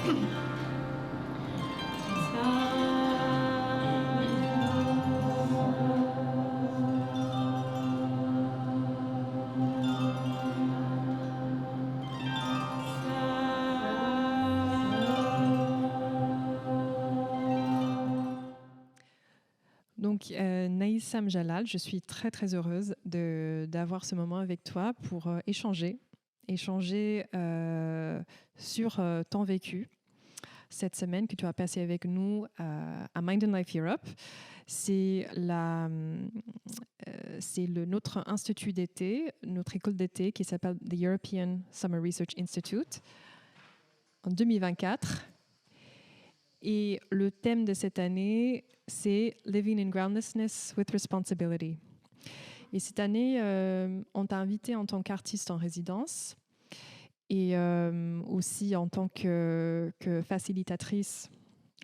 Donc, Naïssam Jalal, je suis très très heureuse d'avoir ce moment avec toi pour échanger sur ton vécu cette semaine que tu as passé avec nous à Mind and Life Europe. C'est notre institut d'été, notre école d'été qui s'appelle The European Summer Research Institute en 2024. Et le thème de cette année, c'est Living in Groundlessness with Responsibility. Et cette année, on t'a invité en tant qu'artiste en résidence et aussi en tant que facilitatrice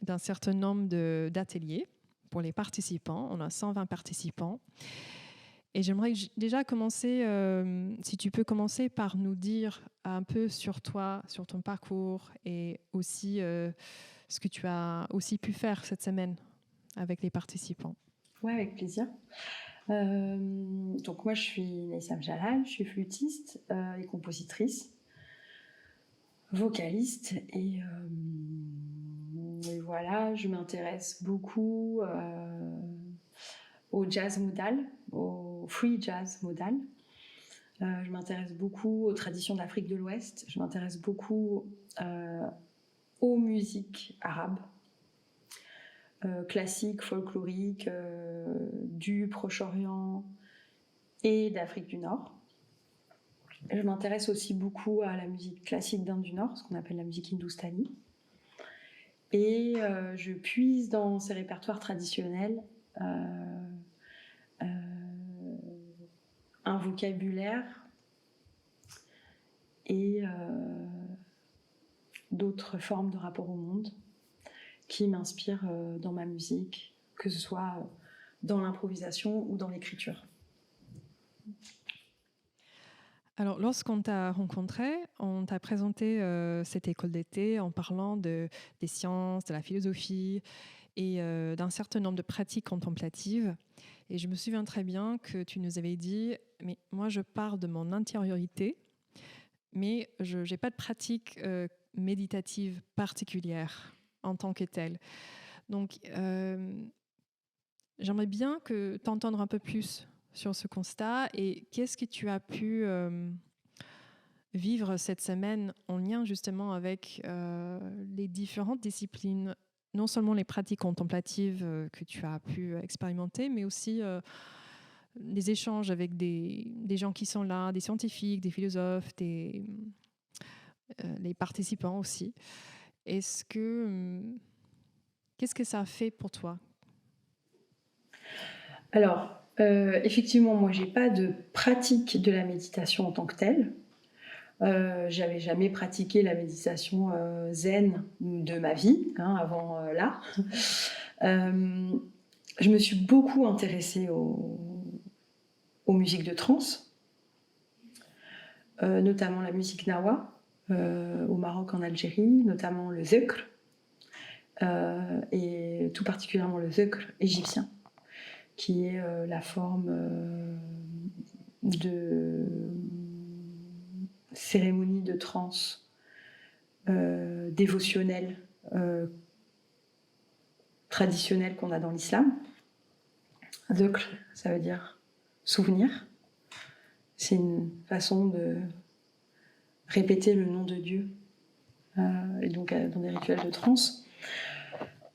d'un certain nombre d'ateliers pour les participants. On a 120 participants. Et j'aimerais déjà commencer, si tu peux commencer par nous dire un peu sur toi, sur ton parcours et aussi ce que tu as aussi pu faire cette semaine avec les participants. Oui, avec plaisir. Donc moi, je suis Naïssam Jalal, je suis flûtiste et compositrice, vocaliste et voilà, je m'intéresse beaucoup au jazz modal, au free jazz modal. Je m'intéresse beaucoup aux traditions d'Afrique de l'Ouest, je m'intéresse beaucoup aux musiques arabes. Classiques, folkloriques, du Proche-Orient et d'Afrique du Nord. Je m'intéresse aussi beaucoup à la musique classique d'Inde du Nord, ce qu'on appelle la musique hindoustanie. Et je puise dans ces répertoires traditionnels un vocabulaire et d'autres formes de rapport au monde qui m'inspirent dans ma musique, que ce soit dans l'improvisation ou dans l'écriture. Alors, lorsqu'on t'a rencontré, on t'a présenté cette école d'été en parlant des sciences, de la philosophie et d'un certain nombre de pratiques contemplatives. Et je me souviens très bien que tu nous avais dit, mais moi je pars de mon intériorité, mais je n'ai pas de pratique méditative particulière en tant que telle. Donc, j'aimerais bien t'entendre un peu plus sur ce constat et qu'est-ce que tu as pu vivre cette semaine en lien justement avec les différentes disciplines, non seulement les pratiques contemplatives que tu as pu expérimenter, mais aussi des échanges avec des gens qui sont là, des scientifiques, des philosophes, les participants aussi. Qu'est-ce que ça a fait pour toi? Alors, effectivement, moi, j'ai pas de pratique de la méditation en tant que telle. J'avais jamais pratiqué la méditation zen de ma vie, avant là. Je me suis beaucoup intéressée aux musiques de trance, notamment la musique nawa, au Maroc, en Algérie, notamment le zikr, et tout particulièrement le zikr égyptien, qui est la forme de cérémonie de trance dévotionnelle traditionnelle qu'on a dans l'islam. Dhikr, ça veut dire souvenir. C'est une façon de répéter le nom de Dieu, et donc dans des rituels de trance.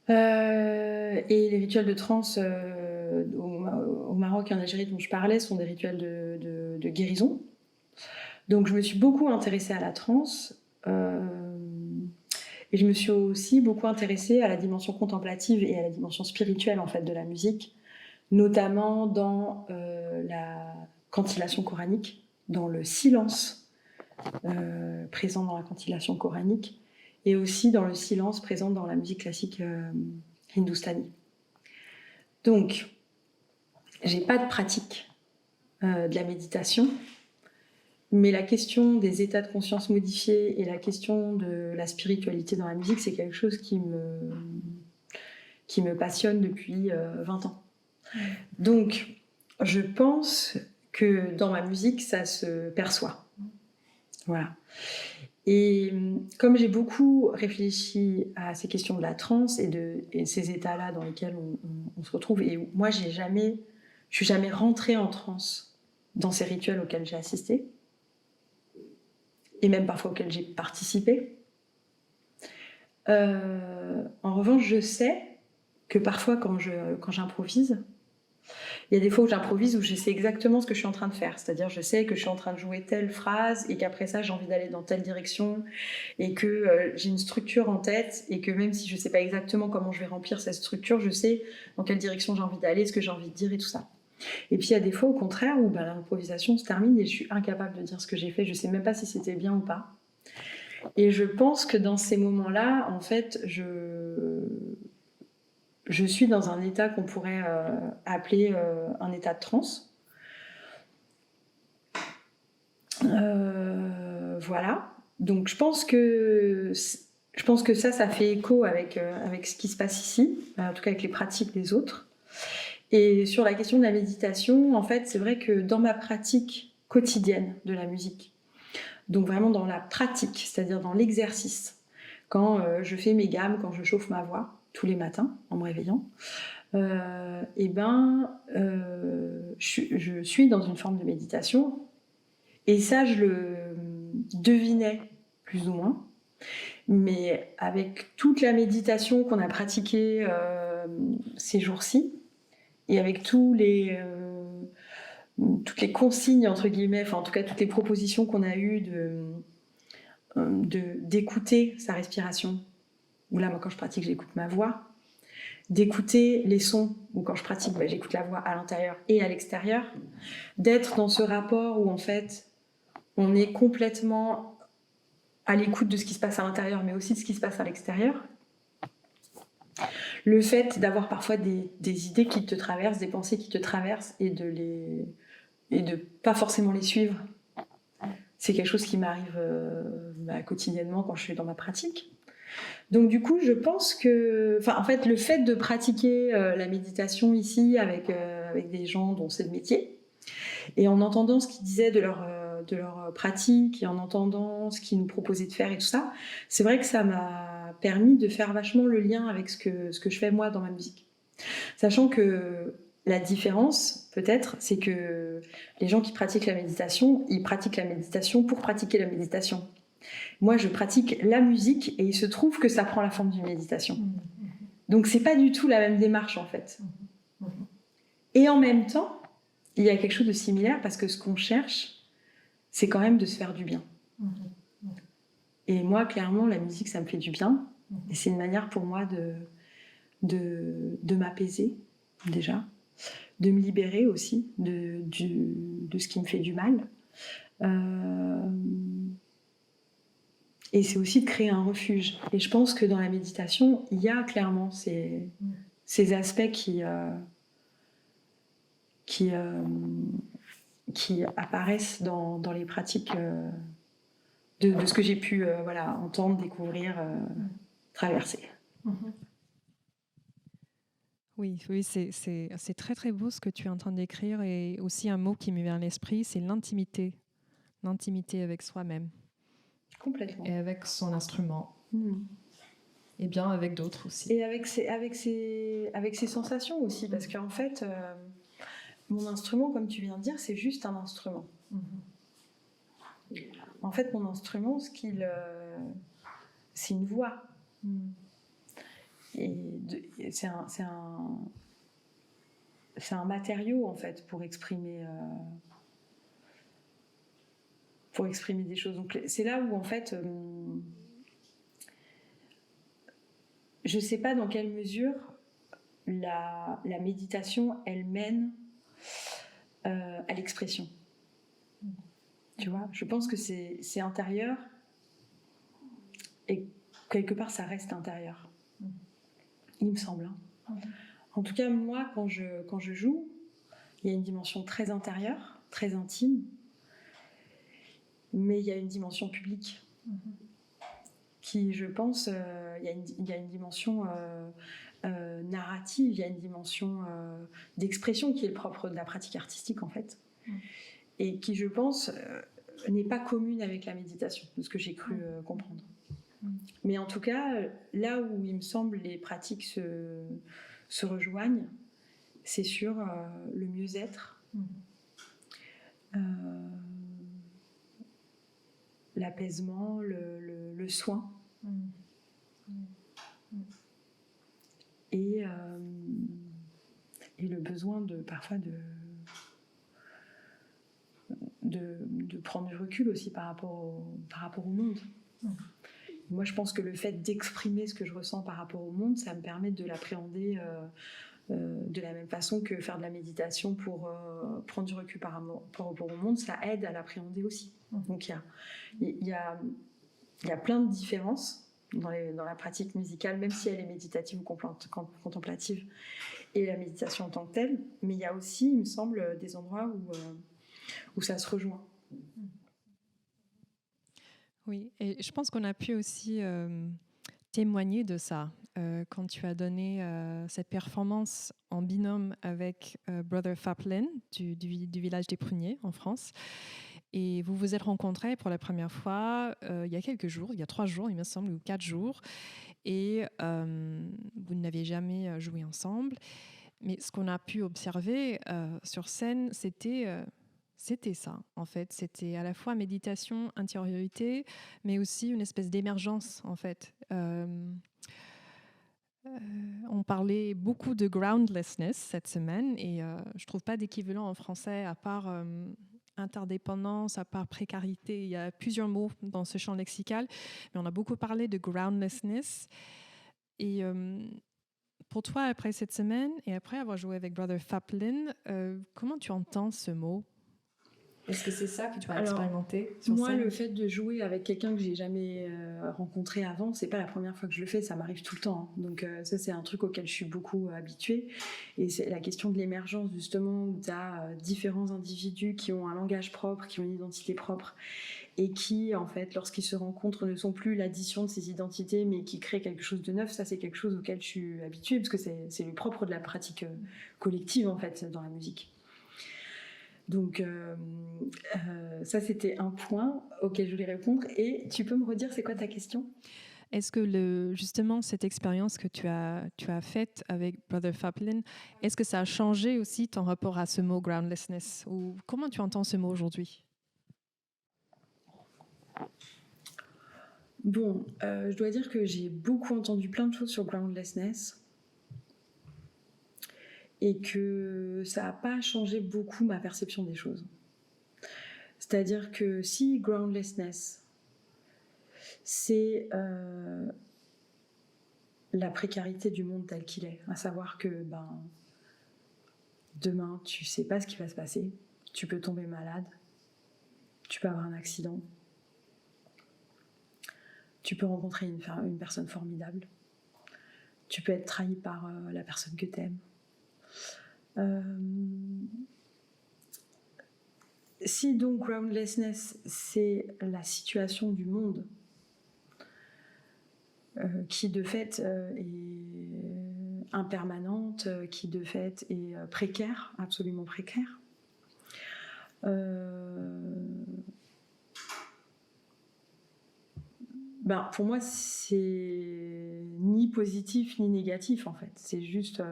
Et les rituels de trance au Maroc et en Algérie dont je parlais sont des rituels de guérison. Donc je me suis beaucoup intéressée à la trance et je me suis aussi beaucoup intéressée à la dimension contemplative et à la dimension spirituelle en fait de la musique, notamment dans la cantillation coranique, dans le silence présent dans la cantillation coranique et aussi dans le silence présent dans la musique classique hindoustanie. Donc, j'ai pas de pratique de la méditation, Mais la question des états de conscience modifiés et la question de la spiritualité dans la musique, c'est quelque chose qui me passionne depuis 20 ans. Donc, je pense que dans ma musique, ça se perçoit. Voilà. Et comme j'ai beaucoup réfléchi à ces questions de la transe et ces états-là dans lesquels on se retrouve, et moi, je suis jamais rentrée en transe dans ces rituels auxquels j'ai assisté, et même parfois auxquels j'ai participé. En revanche, je sais que parfois, quand j'improvise, il y a des fois où j'improvise où je sais exactement ce que je suis en train de faire. C'est-à-dire, je sais que je suis en train de jouer telle phrase et qu'après ça, j'ai envie d'aller dans telle direction et que j'ai une structure en tête et que même si je ne sais pas exactement comment je vais remplir cette structure, je sais dans quelle direction j'ai envie d'aller, ce que j'ai envie de dire et tout ça. Et puis, il y a des fois, au contraire, où l'improvisation se termine et je suis incapable de dire ce que j'ai fait. Je ne sais même pas si c'était bien ou pas. Et je pense que dans ces moments-là, en fait, je suis dans un état qu'on pourrait appeler un état de transe. Voilà. Donc je pense que ça fait écho avec ce qui se passe ici, en tout cas avec les pratiques des autres. Et sur la question de la méditation, en fait, c'est vrai que dans ma pratique quotidienne de la musique, donc vraiment dans la pratique, c'est-à-dire dans l'exercice, quand je fais mes gammes, quand je chauffe ma voix tous les matins en me réveillant, je suis dans une forme de méditation. Et ça, je le devinais plus ou moins. Mais avec toute la méditation qu'on a pratiquée ces jours-ci, et avec toutes les consignes, entre guillemets, enfin en tout cas toutes les propositions qu'on a eues d'écouter sa respiration, ou là, moi, quand je pratique, j'écoute ma voix, d'écouter les sons, ou quand je pratique, j'écoute la voix à l'intérieur et à l'extérieur, d'être dans ce rapport où, en fait, on est complètement à l'écoute de ce qui se passe à l'intérieur, mais aussi de ce qui se passe à l'extérieur. Le fait d'avoir parfois des idées qui te traversent, des pensées qui te traversent, et de pas forcément les suivre, c'est quelque chose qui m'arrive quotidiennement quand je suis dans ma pratique. Donc du coup, je pense que, en fait, le fait de pratiquer la méditation ici avec des gens dont c'est le métier, et en entendant ce qu'ils disaient de leur pratique, et en entendant ce qu'ils nous proposaient de faire et tout ça, c'est vrai que ça m'a permis de faire vachement le lien avec ce que je fais moi dans ma musique. Sachant que la différence, peut-être, c'est que les gens qui pratiquent la méditation, ils pratiquent la méditation pour pratiquer la méditation. Moi, je pratique la musique et il se trouve que ça prend la forme d'une méditation. Donc, c'est pas du tout la même démarche, en fait. Et en même temps, il y a quelque chose de similaire parce que ce qu'on cherche, c'est quand même de se faire du bien. Et moi, clairement, la musique, ça me fait du bien. Et c'est une manière pour moi de m'apaiser, déjà, de me libérer aussi de ce qui me fait du mal. Et c'est aussi de créer un refuge. Et je pense que dans la méditation, il y a clairement ces aspects qui apparaissent dans les pratiques de ce que j'ai pu entendre, découvrir, traverser. Oui, c'est très très beau ce que tu es en train d'écrire, et aussi un mot qui me vient à l'esprit, c'est l'intimité. L'intimité avec soi-même. Complètement. Et avec son instrument. Et bien avec d'autres aussi. Et avec ses sensations aussi, parce qu'en fait, mon instrument, comme tu viens de dire, c'est juste un instrument. En fait, mon instrument, c'est une voix. Et c'est un matériau, en fait, pour exprimer des choses. Donc, c'est là où, en fait, je ne sais pas dans quelle mesure la méditation, elle mène à l'expression. Tu vois, je pense que c'est intérieur et quelque part, ça reste intérieur. Il me semble. En tout cas, moi, quand je joue, il y a une dimension très intérieure, très intime. mais il y a une dimension publique qui, je pense, il y a une dimension narrative, il y a une dimension d'expression qui est le propre de la pratique artistique, en fait, et qui, je pense, n'est pas commune avec la méditation, de ce que j'ai cru comprendre. Mais en tout cas, là où il me semble les pratiques se rejoignent, c'est sur le mieux-être, l'apaisement, le soin. Et le besoin parfois de prendre du recul aussi par rapport au monde. Moi, je pense que le fait d'exprimer ce que je ressens par rapport au monde, ça me permet de l'appréhender de la même façon que faire de la méditation pour prendre du recul par rapport au monde, ça aide à l'appréhender aussi. Donc il y a plein de différences dans la pratique musicale, même si elle est méditative ou contemplative, et la méditation en tant que telle, mais il y a aussi, il me semble, des endroits où ça se rejoint. Oui, et je pense qu'on a pu aussi témoigner de ça quand tu as donné cette performance en binôme avec Brother Faplin du village des Pruniers en France. Et vous vous êtes rencontrés pour la première fois il y a quelques jours, il y a 3 jours, il me semble, ou 4 jours. Et vous n'aviez jamais joué ensemble. Mais ce qu'on a pu observer sur scène, c'était ça, en fait. C'était à la fois méditation, intériorité, mais aussi une espèce d'émergence, en fait. On parlait beaucoup de groundlessness cette semaine, et je ne trouve pas d'équivalent en français, à part interdépendance, à part précarité. Il y a plusieurs mots dans ce champ lexical, mais on a beaucoup parlé de groundlessness. Et pour toi, après cette semaine, et après avoir joué avec Brother Faplin, comment tu entends ce mot ? Est-ce que c'est ça que tu as expérimenté sur moi, scène ? le fait de jouer avec quelqu'un que j'ai jamais rencontré avant, c'est pas la première fois que je le fais, ça m'arrive tout le temps. Hein. Donc ça, c'est un truc auquel je suis beaucoup habituée. Et c'est la question de l'émergence, justement, où tu as différents individus qui ont un langage propre, qui ont une identité propre, et qui, en fait, lorsqu'ils se rencontrent, ne sont plus l'addition de ces identités, mais qui créent quelque chose de neuf. Ça, c'est quelque chose auquel je suis habituée, parce que c'est le propre de la pratique collective, en fait, dans la musique. Donc ça, c'était un point auquel je voulais répondre. Et tu peux me redire, c'est quoi ta question ? Est-ce que justement cette expérience que tu as faite avec Brother Faplin, est-ce que ça a changé aussi ton rapport à ce mot groundlessness, ou comment tu entends ce mot aujourd'hui ? Bon, je dois dire que j'ai beaucoup entendu plein de choses sur groundlessness et que ça n'a pas changé beaucoup ma perception des choses. C'est-à-dire que si groundlessness, c'est la précarité du monde tel qu'il est, à savoir que demain, tu ne sais pas ce qui va se passer, tu peux tomber malade, tu peux avoir un accident, tu peux rencontrer une personne formidable, tu peux être trahi par la personne que tu aimes. Si donc groundlessness, c'est la situation du monde qui de fait est impermanente, qui de fait est précaire, absolument précaire, pour moi c'est ni positif ni négatif en fait, c'est juste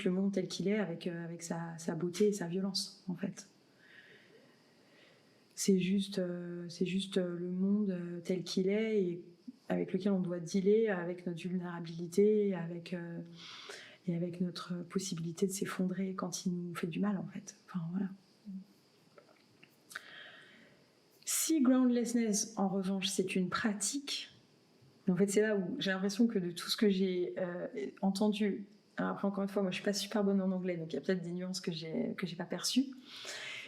le monde tel qu'il est avec sa beauté et sa violence en fait. C'est juste le monde tel qu'il est et avec lequel on doit dealer avec notre vulnérabilité et avec notre possibilité de s'effondrer quand il nous fait du mal en fait. Enfin, voilà. Si groundlessness en revanche c'est une pratique, en fait c'est là où j'ai l'impression que de tout ce que j'ai entendu, alors après encore une fois moi je suis pas super bonne en anglais donc il y a peut-être des nuances que j'ai pas perçues,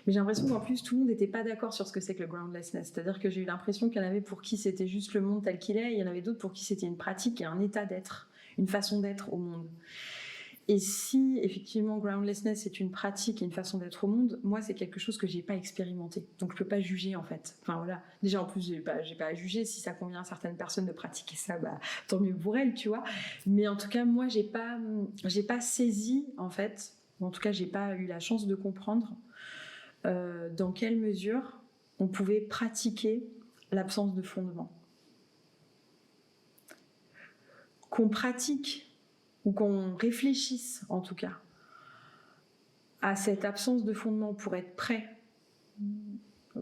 mais j'ai l'impression qu'en plus tout le monde n'était pas d'accord sur ce que c'est que le groundlessness, c'est-à-dire que j'ai eu l'impression qu'il y en avait pour qui c'était juste le monde tel qu'il est, et il y en avait d'autres pour qui c'était une pratique et un état d'être, une façon d'être au monde. Et si effectivement groundlessness est une pratique et une façon d'être au monde, moi c'est quelque chose que j'ai pas expérimenté, donc je peux pas juger en fait. Enfin voilà, déjà en plus j'ai pas à juger. Si ça convient à certaines personnes de pratiquer ça, bah tant mieux pour elles, tu vois. Mais en tout cas moi j'ai pas saisi en fait, ou en tout cas j'ai pas eu la chance de comprendre dans quelle mesure on pouvait pratiquer l'absence de fondement. Qu'on pratique ou qu'on réfléchisse en tout cas à cette absence de fondement pour être prêt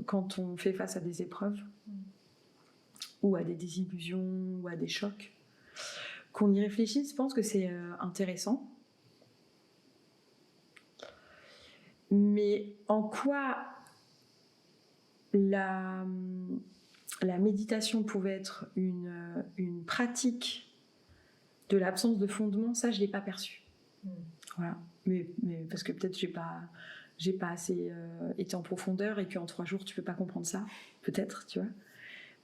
quand on fait face à des épreuves ou à des désillusions ou à des chocs. Qu'on y réfléchisse, je pense que c'est intéressant. Mais en quoi la méditation pouvait être une pratique de l'absence de fondement, ça je ne l'ai pas perçu. Voilà. Mais parce que peut-être j'ai pas assez été en profondeur et qu'en 3 jours tu peux pas comprendre ça, peut-être, tu vois.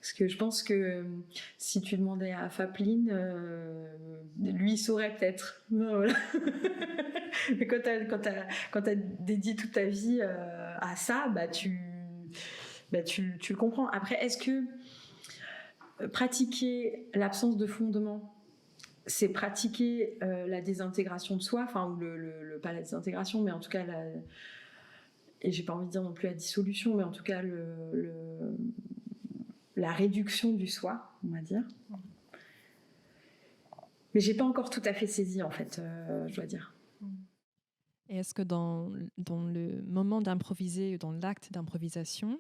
Parce que je pense que si tu demandais à Fapline, lui il saurait peut-être. Voilà. Mais quand t'as dédié toute ta vie à ça, tu le comprends. Après, est-ce que pratiquer l'absence de fondement, c'est pratiquer la désintégration de soi, enfin, ou pas la désintégration, mais en tout cas, et j'ai pas envie de dire non plus la dissolution, mais en tout cas, la réduction du soi, on va dire. Mais j'ai pas encore tout à fait saisi, en fait, je dois dire. Et est-ce que dans le moment d'improviser, dans l'acte d'improvisation,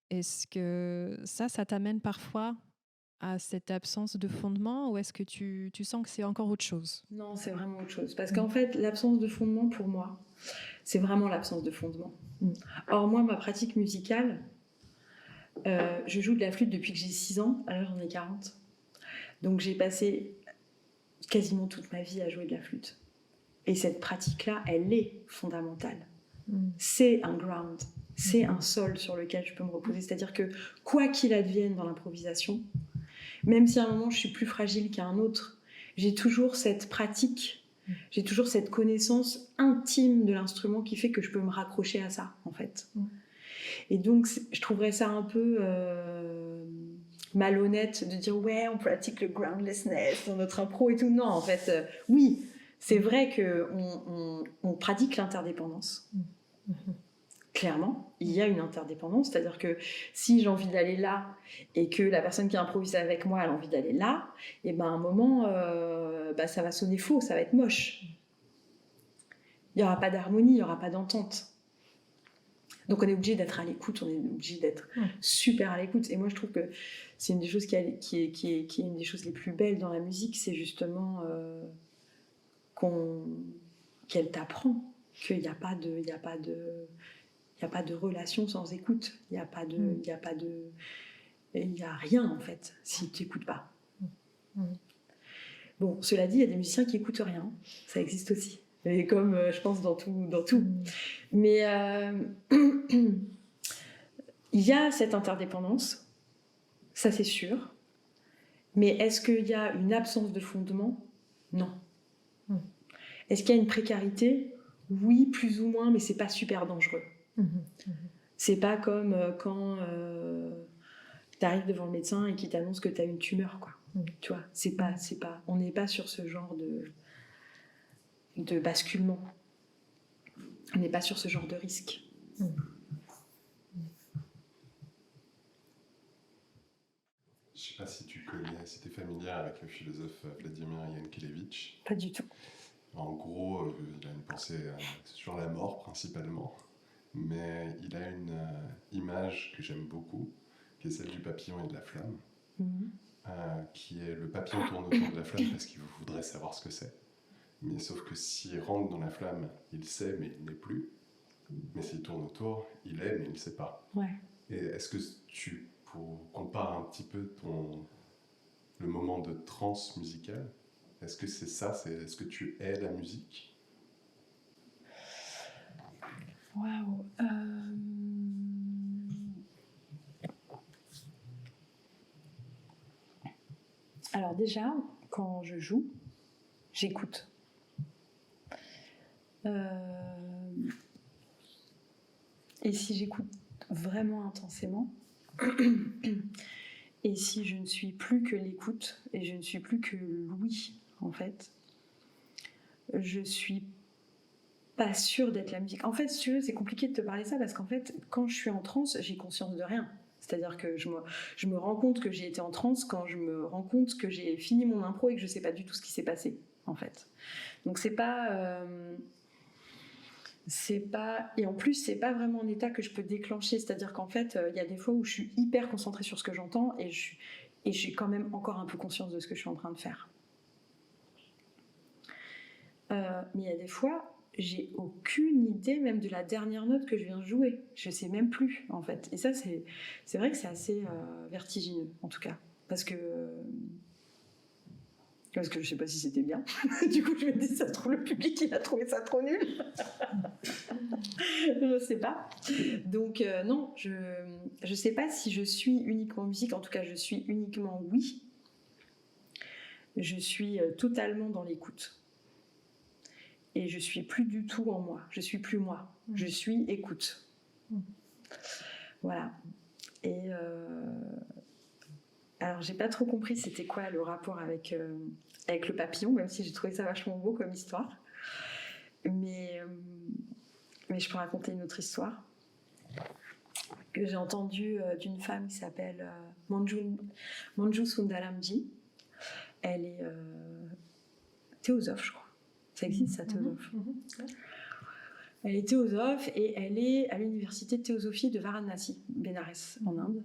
est-ce que ça t'amène parfois à cette absence de fondement, ou est-ce que tu sens que c'est encore autre chose? Non, c'est vraiment autre chose. Parce qu'en fait, l'absence de fondement, pour moi, c'est vraiment l'absence de fondement. Or, moi, ma pratique musicale, je joue de la flûte depuis que j'ai 6 ans, alors j'en ai 40. Donc j'ai passé quasiment toute ma vie à jouer de la flûte. Et cette pratique-là, elle est fondamentale. C'est un ground, c'est un sol sur lequel je peux me reposer. C'est-à-dire que quoi qu'il advienne dans l'improvisation, même si à un moment je suis plus fragile qu'à un autre, j'ai toujours cette pratique, j'ai toujours cette connaissance intime de l'instrument qui fait que je peux me raccrocher à ça, en fait. Et donc, je trouverais ça un peu malhonnête de dire « ouais, on pratique le groundlessness dans notre impro et tout ». Non, en fait, oui, c'est vrai qu'on pratique l'interdépendance. Clairement, il y a une interdépendance, c'est-à-dire que si j'ai envie d'aller là et que la personne qui improvise avec moi a envie d'aller là, et ben à un moment, ça va sonner faux, ça va être moche. Il n'y aura pas d'harmonie, il n'y aura pas d'entente. Donc on est obligé d'être à l'écoute, on est obligé d'être super à l'écoute. Et moi je trouve que c'est une des choses qui est une des choses les plus belles dans la musique, c'est justement qu'elle t'apprend qu'il n'y a pas de relation sans écoute. Il n'y a rien en fait si tu n'écoutes pas. Bon, cela dit, il y a des musiciens qui n'écoutent rien, ça existe aussi. Et comme je pense dans tout. Mais il y a cette interdépendance, ça c'est sûr. Mais est-ce qu'il y a une absence de fondement ? Non. Est-ce qu'il y a une précarité ? Oui, plus ou moins, mais c'est pas super dangereux. C'est pas comme quand tu arrives devant le médecin et qu'il t'annonce que tu as une tumeur, quoi. Tu vois, on n'est pas sur ce genre de basculement. On n'est pas sur ce genre de risque. Je ne sais pas si tu connais, si tu es familière avec le philosophe Vladimir Yankelevitch. Pas du tout. En gros, il a une pensée sur la mort principalement, mais il a une image que j'aime beaucoup, qui est celle du papillon et de la flamme, qui est le papillon tourne autour de la flamme parce qu'il voudrait savoir ce que c'est, mais sauf que s'il rentre dans la flamme, il sait mais il n'est plus, mais s'il tourne autour, il est mais il ne sait pas. Ouais. Et est-ce que tu compares un petit peu le moment de transe musicale? Est-ce que c'est ça, est-ce que tu es la musique? Waouh. Alors déjà, quand je joue, j'écoute. Et si j'écoute vraiment intensément, et si je ne suis plus que l'écoute, et je ne suis plus que l'ouïe, en fait, je suis pas sûre d'être la musique. En fait, si tu veux, c'est compliqué de te parler ça, parce qu'en fait, quand je suis en transe, j'ai conscience de rien. C'est-à-dire que je me rends compte que j'ai été en transe quand je me rends compte que j'ai fini mon impro et que je sais pas du tout ce qui s'est passé, en fait. Donc c'est pas... et en plus c'est pas vraiment un état que je peux déclencher, c'est-à-dire qu'en fait il y a des fois où je suis hyper concentrée sur ce que j'entends et j'ai quand même encore un peu conscience de ce que je suis en train de faire, mais il y a des fois j'ai aucune idée même de la dernière note que je viens de jouer, je sais même plus en fait, et ça c'est vrai que c'est assez vertigineux en tout cas, parce que je sais pas si c'était bien. Du coup, je me dis, ça se trouve, le public, il a trouvé ça trop nul. Je sais pas. Donc, non, je sais pas si je suis uniquement musique. En tout cas, je suis uniquement oui. Je suis totalement dans l'écoute. Et je suis plus du tout en moi. Je suis plus moi. Je suis écoute. Voilà. Et alors, j'ai pas trop compris c'était quoi le rapport avec le papillon, même si j'ai trouvé ça vachement beau comme histoire. Mais je peux raconter une autre histoire que j'ai entendue d'une femme qui s'appelle Manju Sundaramji. Elle est théosophe, je crois. Ça existe, ça, théosophe. Elle est théosophe et elle est à l'université de théosophie de Varanasi, Bénarès, en Inde.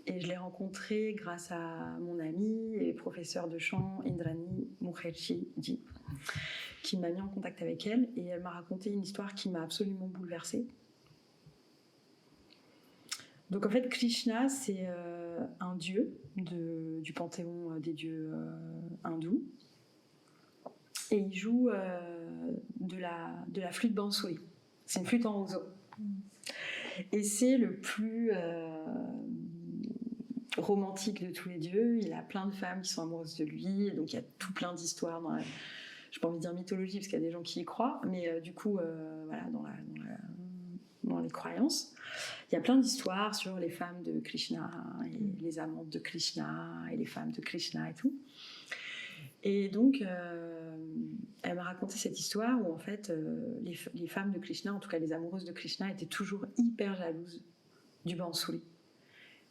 Et je l'ai rencontrée grâce à mon ami et professeur de chant, Indrani Mukherjee, qui m'a mis en contact avec elle. Et elle m'a raconté une histoire qui m'a absolument bouleversée. Donc en fait, Krishna, c'est un dieu du panthéon des dieux hindous. Et il joue de la flûte bansuri. C'est une flûte en roseau. Et c'est le plus romantique de tous les dieux. Il a plein de femmes qui sont amoureuses de lui. Donc il y a tout plein d'histoires dans la... Je n'ai pas envie de dire mythologie parce qu'il y a des gens qui y croient. Mais du coup, voilà, dans les croyances. Il y a plein d'histoires sur les femmes de Krishna et les amantes de Krishna et les femmes de Krishna et tout. Et donc, elle m'a raconté cette histoire où en fait, les femmes de Krishna, en tout cas les amoureuses de Krishna, étaient toujours hyper jalouses du bansuri.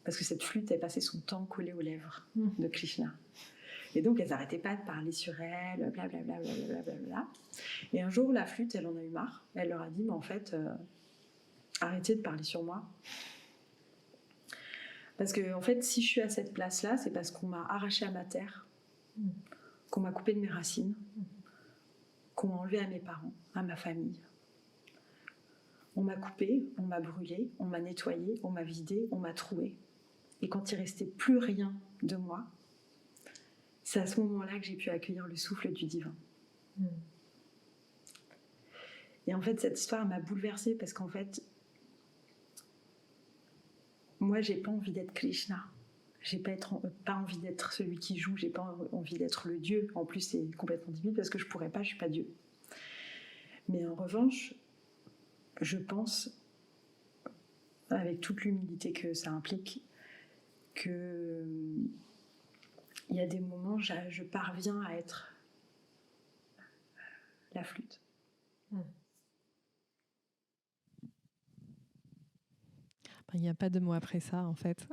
Parce que cette flûte, elle passait son temps collée aux lèvres de Krishna. Et donc, elles n'arrêtaient pas de parler sur elle, blablabla. Et un jour, la flûte, elle en a eu marre. Elle leur a dit, mais en fait... arrêtez de parler sur moi. Parce que, en fait, si je suis à cette place-là, c'est parce qu'on m'a arraché à ma terre, qu'on m'a coupé de mes racines, qu'on m'a enlevé à mes parents, à ma famille. On m'a coupé, on m'a brûlé, on m'a nettoyé, on m'a vidé, on m'a troué. Et quand il restait plus rien de moi, c'est à ce moment-là que j'ai pu accueillir le souffle du divin. Et en fait, cette histoire m'a bouleversée parce qu'en fait, moi, j'ai pas envie d'être Krishna. J'ai pas envie d'être celui qui joue. J'ai pas envie d'être le Dieu. En plus, c'est complètement débile parce que je pourrais pas. Je suis pas Dieu. Mais en revanche, je pense, avec toute l'humilité que ça implique, que il y a des moments, je parviens à être la flûte. Il n'y a pas de mots après ça, en fait.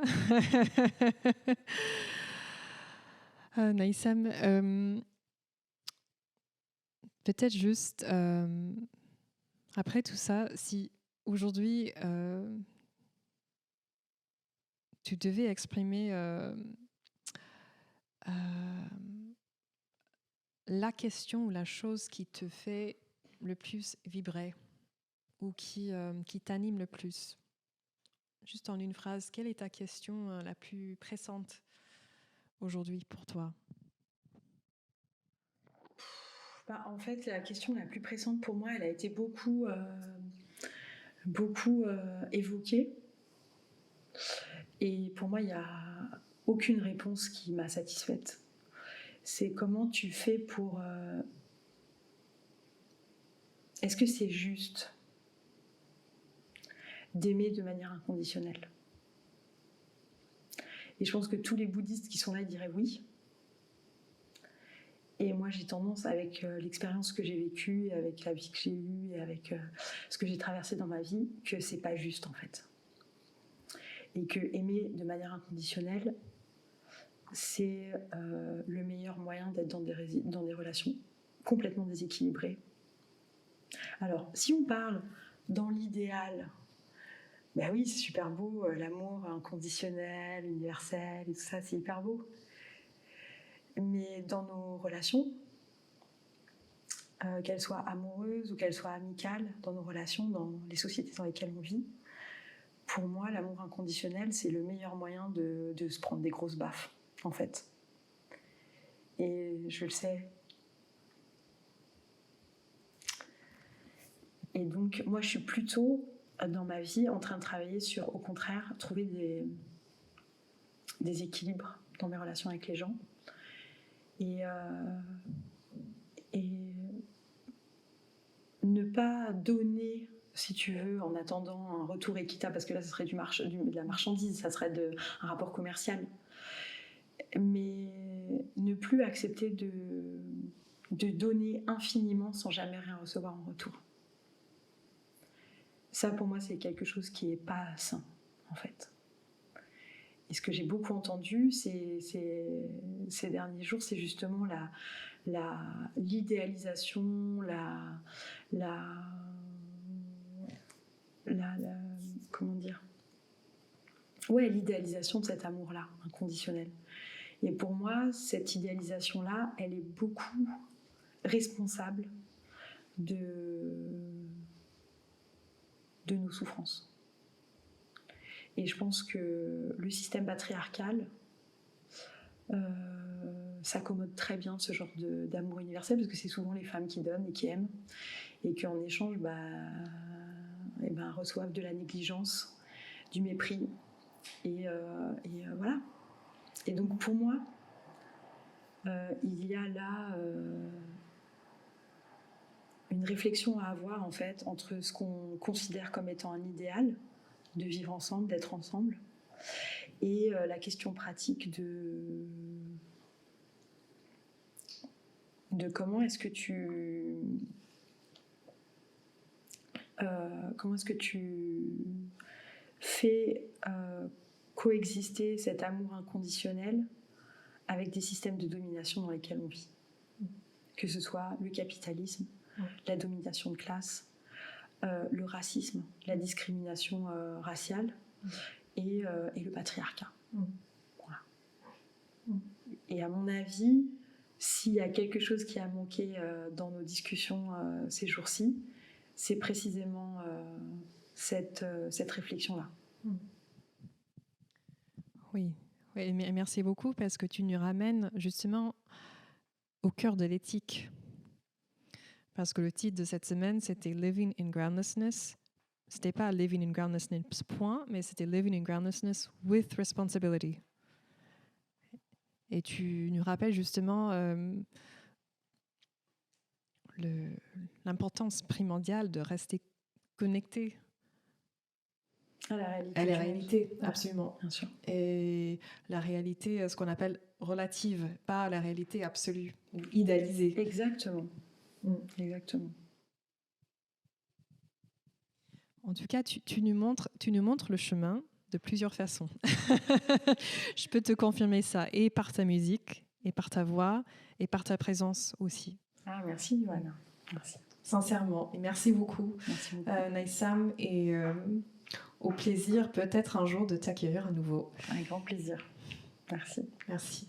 Naïsam, peut-être juste, après tout ça, si aujourd'hui, tu devais exprimer la question ou la chose qui te fait le plus vibrer ou qui t'anime le plus. Juste en une phrase, quelle est ta question la plus pressante aujourd'hui pour toi ? En fait, la question la plus pressante pour moi, elle a été beaucoup évoquée. Et pour moi, il n'y a aucune réponse qui m'a satisfaite. C'est comment tu fais pour est-ce que c'est juste d'aimer de manière inconditionnelle? Et je pense que tous les bouddhistes qui sont là diraient oui. Et moi, j'ai tendance, avec l'expérience que j'ai vécue, avec la vie que j'ai eue, et avec ce que j'ai traversé dans ma vie, que c'est pas juste en fait. Et que aimer de manière inconditionnelle, c'est le meilleur moyen d'être dans des relations complètement déséquilibrées. Alors, si on parle dans l'idéal, ben oui, c'est super beau, l'amour inconditionnel, universel, et tout ça, c'est hyper beau. Mais dans nos relations, qu'elles soient amoureuses ou qu'elles soient amicales, dans nos relations, dans les sociétés dans lesquelles on vit, pour moi, l'amour inconditionnel, c'est le meilleur moyen de se prendre des grosses baffes, en fait. Et je le sais. Et donc, moi, je suis plutôt, dans ma vie, en train de travailler sur, au contraire, trouver des équilibres dans mes relations avec les gens. Et ne pas donner, si tu veux, en attendant un retour équitable, parce que là, ce serait de la marchandise, ça serait un rapport commercial. Mais ne plus accepter de donner infiniment sans jamais rien recevoir en retour. Ça, pour moi, c'est quelque chose qui n'est pas sain, en fait. Et ce que j'ai beaucoup entendu ces derniers jours, c'est justement l'idéalisation, comment dire ? Ouais, l'idéalisation de cet amour-là, inconditionnel. Et pour moi, cette idéalisation-là, elle est beaucoup responsable de nos souffrances. Et je pense que le système patriarcal s'accommode très bien de ce genre d'amour universel, parce que c'est souvent les femmes qui donnent et qui aiment, et qu'en échange, reçoivent de la négligence, du mépris, et voilà. Et donc pour moi, il y a là une réflexion à avoir en fait entre ce qu'on considère comme étant un idéal de vivre ensemble, d'être ensemble, et la question pratique de comment est-ce que tu fais coexister cet amour inconditionnel avec des systèmes de domination dans lesquels on vit, que ce soit le capitalisme, la domination de classe, le racisme, la discrimination raciale et le patriarcat. Voilà. Et à mon avis, s'il y a quelque chose qui a manqué dans nos discussions ces jours-ci, c'est précisément cette réflexion-là. Oui, merci beaucoup parce que tu nous ramènes justement au cœur de l'éthique. Parce que le titre de cette semaine, c'était Living in Groundlessness. C'était pas Living in Groundlessness, point, mais c'était Living in Groundlessness with Responsibility. Et tu nous rappelles justement l'importance primordiale de rester connecté à la réalité. À la réalité, absolument. Bien sûr. Et la réalité, ce qu'on appelle relative, pas la réalité absolue ou idéalisée. Exactement. Exactement. En tout cas, tu nous montres le chemin de plusieurs façons. Je peux te confirmer ça, et par ta musique, et par ta voix, et par ta présence aussi. Ah, merci, Johanna. Merci. Sincèrement, et merci beaucoup, Naïsam, et au plaisir peut-être un jour de t'accueillir à nouveau. Un grand plaisir. Merci. Merci.